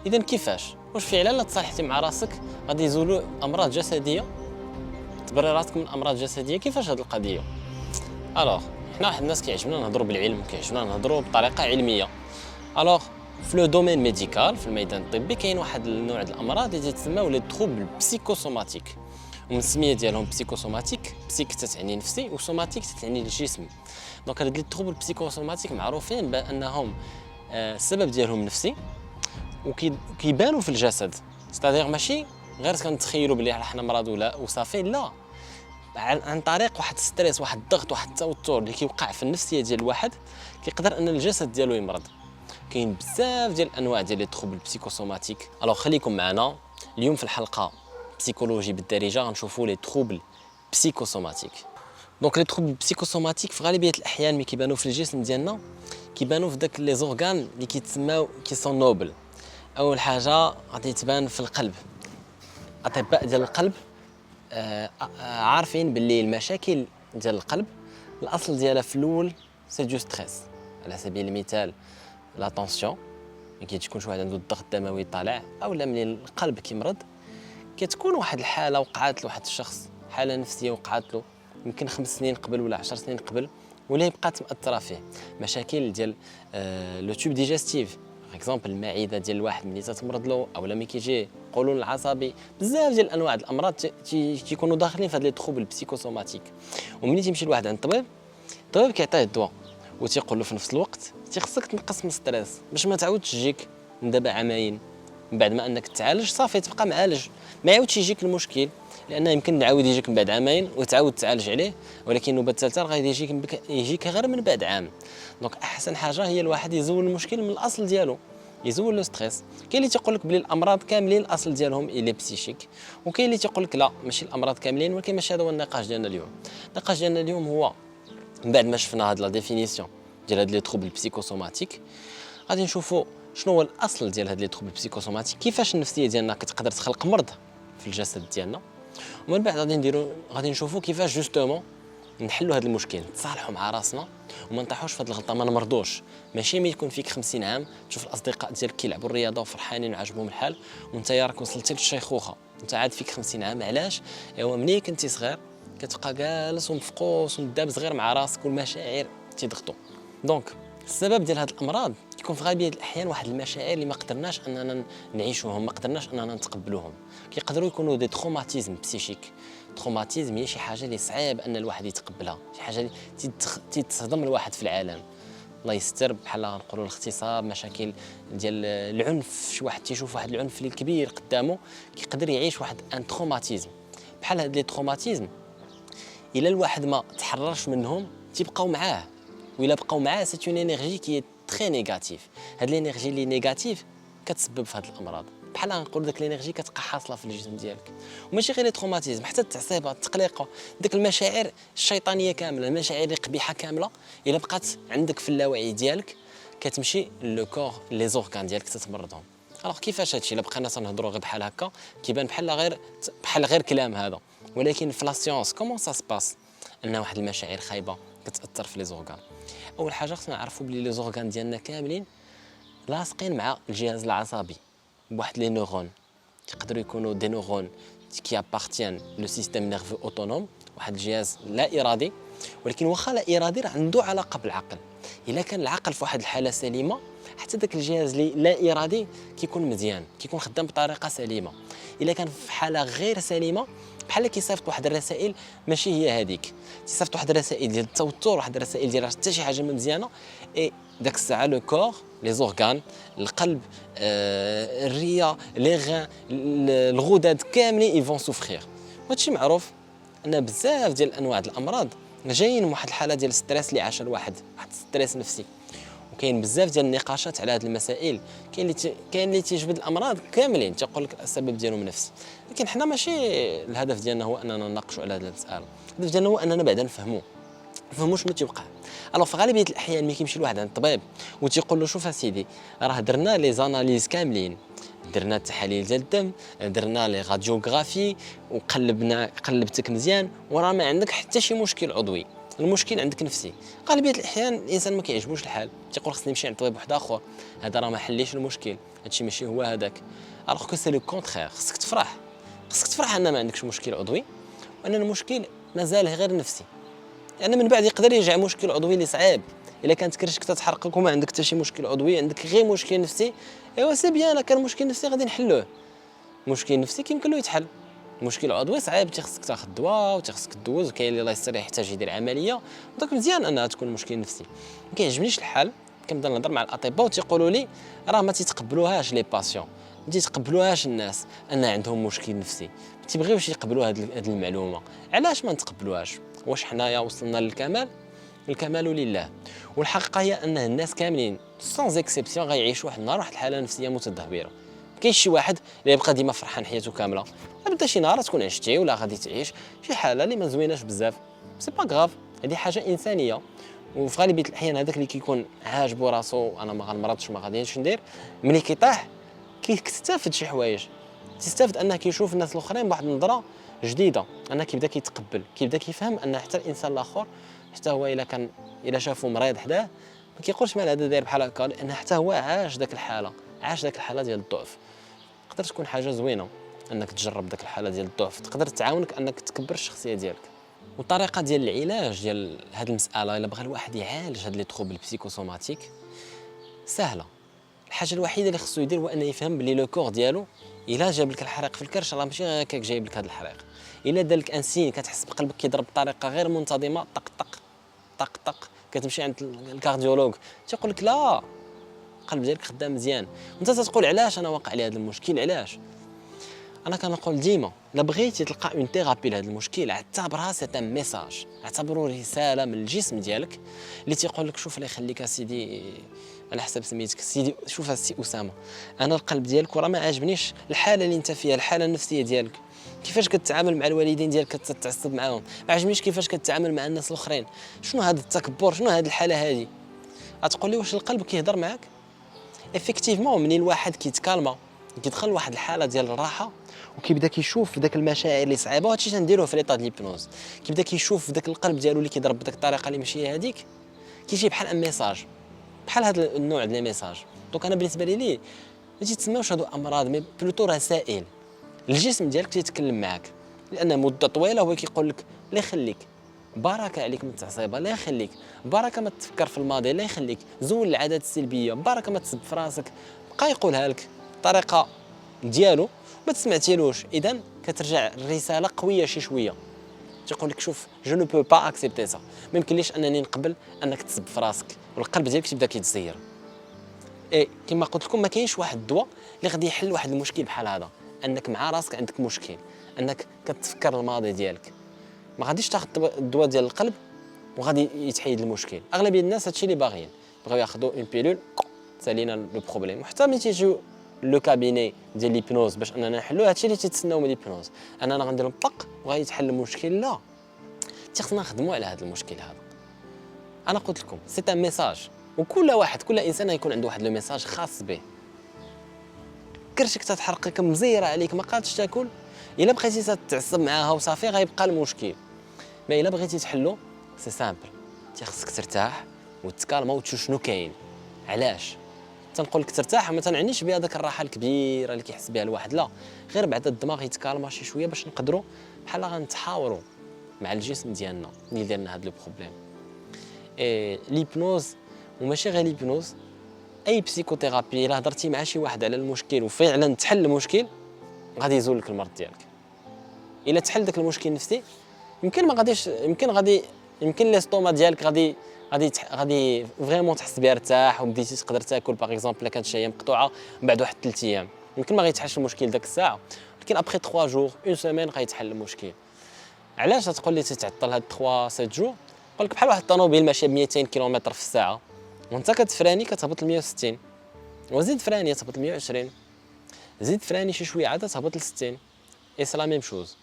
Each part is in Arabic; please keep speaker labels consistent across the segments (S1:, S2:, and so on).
S1: اذا كيفاش واش فعلا لا تصالحتي مع راسك غادي يزولوا امراض جسديه، تبري راسك من امراض جسديه؟ كيفاش هذه القضيه؟ الوغ حنا واحد الناس كيعجبنا نهضروا بالعلم، كيعجبنا نهضروا بطريقه علميه. الوغ في لو دومين ميديكال، في الميدان الطبي، كاين واحد النوع د الامراض اللي تسموا لي تروبل بسيكوسوماتيك، ومن السميه ديالهم بسيكوسوماتيك، بسيك تتعني نفسي وسوماتيك تتعني الجسم. دونك هاد لي تروبل بسيكوسوماتيك معروفين بانهم السبب ديالهم نفسي وكيبانوا في الجسد. ستادير ماشي غير كنتخيلوا بلي حنا مرض ولا وصافي، لا، عن طريق واحد الستريس، واحد الضغط، واحد التوتر اللي كيوقع في النفسيه ديال الواحد كيقدر ان الجسد ديالو يمرض. كاين بزاف ديال الانواع ديال لي تروبل بسيكوسوماتيك. الوغ خليكم معنا اليوم في الحلقه بسيكولوجي بالدارجه غنشوفوا لي تروبل بسيكوسوماتيك. دونك لي تروبل بسيكوسوماتيك في غالبيه الاحيان ملي كيبانوا في الجسم ديالنا كيبانوا في داك لي زورغان اللي كيتسماو كيسون نوبل. اول حاجه غادي تبان في القلب. اطباء ديال القلب عارفين باللي المشاكل ديال القلب الاصل ديالها في الاول سي دو ستريس. على سبيل المثال لا طونسيون، ملي تكون شي واحد عنده الضغط الدموي طالع، اولا ملي القلب كيمرض كتكون واحد الحاله وقعات لواحد الشخص، حاله نفسيه وقعات له يمكن 5 سنين قبل ولا 10 سنين قبل، ولا بقات مأثره فيه. مشاكل ديال لو توب ديجستيف، اكزومبل المعده ديال الواحد ملي تتمرض له، اولا ملي كيجي القولون العصبي، بزاف ديال انواع الامراض تيكونوا داخلين في هاد لي تروبل بسيكوسوماتيك. وملي تيمشي لواحد عند الطبيب كيعطيه الدواء وتيقول له في نفس الوقت خصك تنقص من الستريس باش ما تعاودش تجيك من دابا عامين من بعد ما انك تعالج، صافي تبقى معالج، ما يعاودش يجيك المشكل، لان يمكن نعاود يجيك من بعد عامين وتعاود تعالج عليه، ولكن النوبه الثالثه غادي يجيك غير من بعد عام. دونك احسن حاجه هي الواحد يزول المشكل من الاصل ديالو، يزول لو ستريس. كاين اللي تيقول لك بلي الامراض كاملين الاصل ديالهم الي بسيشيك، وكاين اللي تيقول لك لا ماشي الامراض كاملين، ولكن ماشي هذا هو النقاش ديالنا اليوم. النقاش ديالنا اليوم هو من بعد ما شفنا هاد لا ديفينيسيون ديال هاد لي تروبل بسيكوسوماتيك، غادي نشوفوا شنو هو الاصل ديال هاد لي تروبل بسيكوسوماتيك، كيفاش النفسيه ديالنا كتقدر تخلق مرض في الجسد ديالنا، ومن بعد غادي نشوفوا كيفاش جوستومون نحلوا هذا المشكل، نتصالحوا مع راسنا وما نطيحوش في هذه الغلطه، ما نمرضوش. ماشي ملي يكون فيك 50 عام تشوف الاصدقاء ديالك كيلعبوا الرياضه وفرحانين وعاجبهم الحال، وانت راك وصلتي للشيخوخه، انت عاد فيك 50 عام. علاش؟ ايوا ملي كنتي صغير كتبقى جالس ومفقوس ومدابز غير مع راسك والمشاعر تيضغطوا. دونك السبب ديال هاد الامراض كيكون في غالبيه الاحيان واحد المشاعر اللي ما قدرناش اننا نعيشوهم، ما قدرناش اننا نتقبلوهم. كيقدروا يكونوا دي تروماتيزم بسيشيك. تروماتيزم هي شي حاجه اللي صعيب ان الواحد يتقبلها، شي حاجه اللي تتصدم الواحد في العالم. الله يستر، بحال غنقولوا الاغتصاب، مشاكل ديال العنف، شي واحد تيشوف واحد العنف اللي كبير قدامه كيقدر يعيش واحد ان تروماتيزم. بحال هاد لي تروماتيزم الا الواحد ما تحررش منهم تيبقاو معاه، وإلا بقاو معاه سي اون انرجي كي تري نيجاتيف. هاد الانرجي اللي نيجاتيف كتسبب في هاد الامراض. بحال غنقول داك الانرجي كتبقى حاصله في الجسم ديالك، وماشي غير التروماتيزم، حتى التعصيبه، التقليق، ديك المشاعر الشيطانيه كامله، المشاعر القبيحه كامله الا بقات عندك في اللاوعي ديالك كتمشي لو كور لي زورغان ديالك تتمرضهم. الوغ كيفاش هادشي؟ الا بقينا تنهضروا غير بحال هكا كيبان بحال غير كلام هذا، ولكن في لا سيونس كومون سا سباس ان واحد المشاعر خايبه كتاثر في لي زورغان. اول حاجه خصنا نعرفوا بلي لي زورغان ديالنا كاملين لاصقين مع الجهاز العصبي بواحد لي نورون، يقدروا يكونوا دي نورون كي ابارتيان لو سيستيم نيرفو اوتونوم، واحد الجهاز لا ارادي، ولكن واخا لا ارادي راه عنده علاقه بالعقل. الا كان العقل في واحد الحاله سليمه، حتى داك الجهاز اللي لا ارادي كيكون مزيان، كيكون خدام بطريقه سليمه. الا كان في حاله غير سليمه، بحال كيصيفط واحد الرسائل ماشي هي هذيك، تيصيفط واحد الرسائل ديال التوتر، واحد الرسائل ديال حتى شي حاجه مزيانه، اي داك الساعه لو كور لي زورغان، القلب، الريه، لي غان، الغدد كاملين يفون سوفرير. وهادشي معروف ان بزاف ديال انواع الامراض جايين من واحد الحاله ديال الستريس اللي عاشها الواحد، واحد الستريس نفسي. وكاين بزاف ديال النقاشات على هذه المسائل، كاين اللي تيجبد الامراض كاملين تيقول لك السبب ديالهم نفسي، لكن حنا ماشي الهدف ديالنا هو اننا نناقشوا على هذه المساله. الهدف ديالنا هو اننا بعدا نفهموا شنو تيوقع. الوغ في غالبيه الاحيان ملي كيمشي لواحد عند الطبيب وتيقول له شوف اسيدي راه درنا لي زاناليز كاملين، درنا التحاليل ديال الدم، درنا لي راديوغرافي، قلبتك مزيان، وراه ما عندك حتى شي مشكل عضوي، المشكل عندك نفسي. غالبيه الاحيان الانسان ما كيعجبوش الحال، تيقول خصني نمشي عند طبيب واحد اخر، هذا راه ما حليش المشكل، هادشي ماشي هو هذاك. الوغ كو سي لو كونترير، خصك تفرح، خصك تفرح ان ما عندكش مشكل عضوي وان المشكل مازال غير نفسي، لان يعني من بعد يقدر يرجع مشكل عضوي اللي صعيب. الا كانت كرشك تتحرقك وما عندك حتى شي مشكل عضوي، عندك غير مشكل نفسي، ايوا سي بيان، كان مشكل نفسي غادي نحلوه. مشكل نفسي كيمكن له يتحل، مشكل عضوي صعيب، خصك تاخذ دواء وخصك دوز، وكاين اللي الله يستر يحتاج يدير عمليه، دونك مزيان انها تكون مشكل نفسي. ما كيعجبنيش الحال كنبدا نهضر مع الاطباء وتيقولوا لي راه ما تيتقبلوهاش لي باسيون، ما تيتقبلوهاش الناس ان عندهم مشكل نفسي، ما تيبغيوش يقبلوا هذه المعلومه. علاش ما نتقبلوهاش؟ واش حنايا وصلنا للكمال؟ الكمال لله. والحقيقه هي ان الناس كاملين سون اكسبسيون غيعيشوا واحد النهار واحد الحاله نفسيه متدهوره. كاين شي واحد اللي يبقى ديما فرحان حياته كامله، بدا شي نهار تكون عشتي ولا غادي تعيش شي حاله اللي ما زويناش بزاف، سي با غاف، هذه حاجه انسانيه. وفي غالبيه الاحيان هذاك اللي كيكون عاجبو راسو انا ما غنمرضش وما غاديش ندير، ملي كيطيح كيستافد شي حوايج، تستافد انه كيشوف الناس الاخرين بواحد النظره جديده، انه كيبدا كيتقبل، كيبدا كيفهم ان حتى الانسان الاخر حتى هو الا شافو مريض حداه ما كيقولش مال هذا داير بحال هكا، لان حتى هو عاش داك الحاله، عاش داك الحاله ديال الضعف. تقدر تكون حاجه زوينه انك تجرب داك الحاله ديال الضعف، تقدر تعاونك انك تكبر الشخصيه ديالك. والطريقه ديال العلاج ديال هذه المساله الا بغى الواحد يعالج هاد لي تروبل بسيكوسوماتيك سهله. الحاجه الوحيده اللي خصو يدير هو انه يفهم بلي لو كور ديالو الا جاب لك الحريق في الكرش راه ماشي غير هكاك جايب لك هذا الحريق، الا دار لك ان سين كتحس بقلبك كيضرب بطريقه غير منتظمه، طق طق طق طق، كتمشي عند الكارديولوج تيقول لك لا القلب ديالك خدام مزيان، وانت تتقول علاش انا واقع لي هذا المشكل؟ علاش؟ انا كنقول ديما الا بغيتي تلقى اون ثيرابي لهذا المشكل اعتبرها سي ان ميساج، اعتبروا رساله من الجسم ديالك اللي تيقول لك شوف الله يخليك اسيدي على حسب سميتك سيدي، شوف السي اسامه، انا القلب ديالك راه ما عاجبنيش الحاله اللي انت فيها، الحاله النفسيه ديالك، كيفاش كتعامل مع الوالدين ديالك كتتعصب معاهم، ما عجبنيش كيفاش كتعامل مع الناس الاخرين، شنو هذا التكبر، شنو هذه الحاله هذه؟ غتقول لي واش القلب كيهضر معاك؟ افيكتيفمون منين الواحد كيتكالما كيدخل لواحد الحاله ديال الراحه وكيبدا كيشوف داك المشاعر اللي صعيبه، وهادشي تنديروه في ليطا ديال الهيبنوز، كيبدا كيشوف داك القلب ديالو اللي كيضرب بداك الطريقه اللي ماشي هذيك، كيجي بحال ان ميساج، بحال هذا النوع ديال لي ميساج. دونك انا بالنسبه لي ما تيتسماوش هادو امراض، مي بلوتو رسائل، الجسم ديالك تيتكلم معاك، لان مده طويله هو كيقول لك الله يخليك بركه عليك من التعصيبه، الله يخليك بركه ما تفكر في الماضي، الله يخليك زول العادات السلبيه، بركه ما تسب في راسك، بقى يقولها لك بطريقه ديالو ما تسمعتيلوش، اذا كترجع الرساله قويه شي شويه، تيقول لك شوف جو نو بو با اكسبتي سا، ما يمكنليش انني نقبل انك تسب في راسك، والقلب ديالك تبدا كيتزير. اي كما قلت لكم ما كاينش واحد الدواء اللي غادي يحل واحد المشكل بحال هذا، انك مع راسك عندك مشكل، انك كتفكر الماضي ديالك، ما غاديش تاخذ الدواء ديال القلب وغادي يتحيد المشكل. اغلبيه الناس هادشي اللي باغيين، بغاو ياخذوا اون بيلول سالينا لو بروبليم، وحتى ملي تيجيو لو كابيني ديال ليبنوز باش اننا نحلوا هادشي اللي تيتسناو من ليبنوز، اننا غنديرو طق وغادي يتحل المشكل، لا، خصنا نخدموا على هذا المشكل هذا. انا قلت لكم سي ان ميساج، وكل واحد كل انسان يكون عنده واحد لو ميساج خاص به. كرشك تتحرقك مزيره عليك ما قادش تاكل، الا بقيتي تتعصب معاها وصافي غيبقى المشكل. ما الا بغيتي تحلو سي سامبل، خصك ترتاح وتكالما وتشوف شنو كاين. علاش تنقول لك ترتاح؟ ما تنعنيش بهذاك الراحه الكبيره اللي كيحس بها الواحد، لا، غير بعد الدماغ يتكالما شي شويه باش نقدروا بحال غنتحاوروا مع الجسم ديالنا اللي دارنا هذا لو بروبليم. ليبنوز وماشي غير ليبنوز، اي بسيكوثيرابي الا هضرتي مع شي واحد على المشكل وفعلا تحل المشكل غادي يزول لك المرض ديالك. الا تحل داك المشكل النفسي يمكن ما غاديش، يمكن ليستوما ديالك غادي فريمون تحس بها ارتاح وبديتي تقدر تاكل باغ اكزومبل الا كانت شي مقطوعه من بعد واحد 3 ايام، يمكن ما غيتحلش المشكل داك الساعه، ولكن ابخي 3 جور اون سيمين غيتحل المشكل. علاش تقول لي تتعطل هاد 3 7 جور؟ نقول لك بحال واحد الطوموبيل ماشيه ب 200 كيلومتر في الساعه وانت كتفراني كتهبط ل 160، وزيد فراني تهبط ل 120، زيد فراني شي شويه عاد تهبط ل 60، اي سي لا ميم شوز.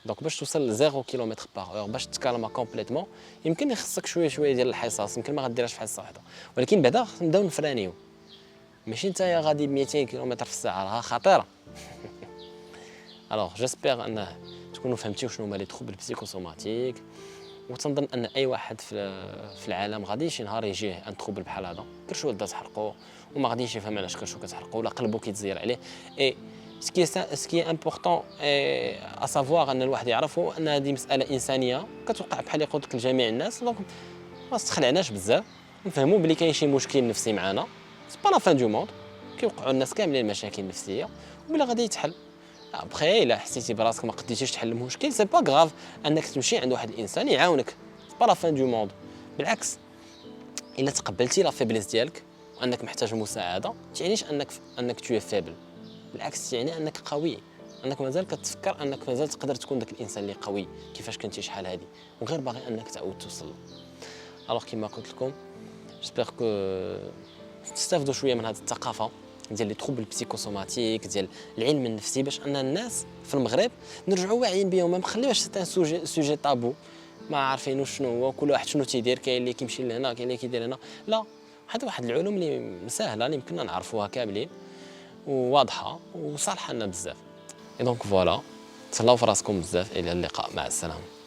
S1: دونك باش توصل ل 0 كيلومتر باغ اور باش تكالما كومبليتمون يمكن يخصك شويه ديال الحصص، يمكن ما غديرهاش في حصه واحده، ولكن بعدا نبداو نفرانيو. ماشي نتايا غادي ب 200 كيلومتر في الساعه، راها خطيره. الوغ جيسبيغ انه تكونوا فهمتيو شنو هما لي تروبل بسيكوسوماتيك، وتنظن ان اي واحد في العالم غادي شي نهار يجيه ان تروبل بحال هذا كرشو ودا تحرقو وما غاديش يفهم علاش كرشو كتحرقو ولا قلبو كيتزير عليه. اي سكي امبورطون ا سافوار ان الواحد يعرفوا ان هذه مساله انسانيه كتوقع بحال يقول لك لجميع الناس. دونك ما تخلعناش بزاف، نفهموا بلي كاين شي مشكل نفسي معنا، سي با لا فان دو موند، كيوقعوا الناس كاملين مشاكل نفسيه وبلا غادي يتحل. ابخي الا حسيتي براسك ما قديتيش تحل المشكل سي با غاف انك تمشي عند واحد الانسان يعاونك، سي با لا فان دو موند. بالعكس الا تقبلتي لا فيبليس ديالك وانك محتاج مساعده تعنيش انك تو فيبل، بالعكس يعني انك قوي، انك مازال كتفكر انك مازال تقدر تكون داك الانسان اللي قوي كيفاش كنتي شحال هادي وغير باغي انك تعاود توصل. الوغ كيما قلت لكم جيسبر كو تستافدوا شويه من هذه الثقافه ديال لي تروبل بسيكوسوماتيك ديال العلم النفسي، باش ان الناس في المغرب نرجعوا واعيين بهم، ما نخليوش سيتان سوجي طابو ما عارفين شنو هو، كل واحد شنو تيدير، كاين اللي كيمشي لهنا كاين اللي كيدير هنا. لا، هذا واحد العلوم اللي ساهله اللي يمكننا نعرفوها كاملين وواضحه وصالحه لنا بزاف. اي دونك فوالا، تهلاو في راسكم بزاف، الى اللقاء، مع السلامه.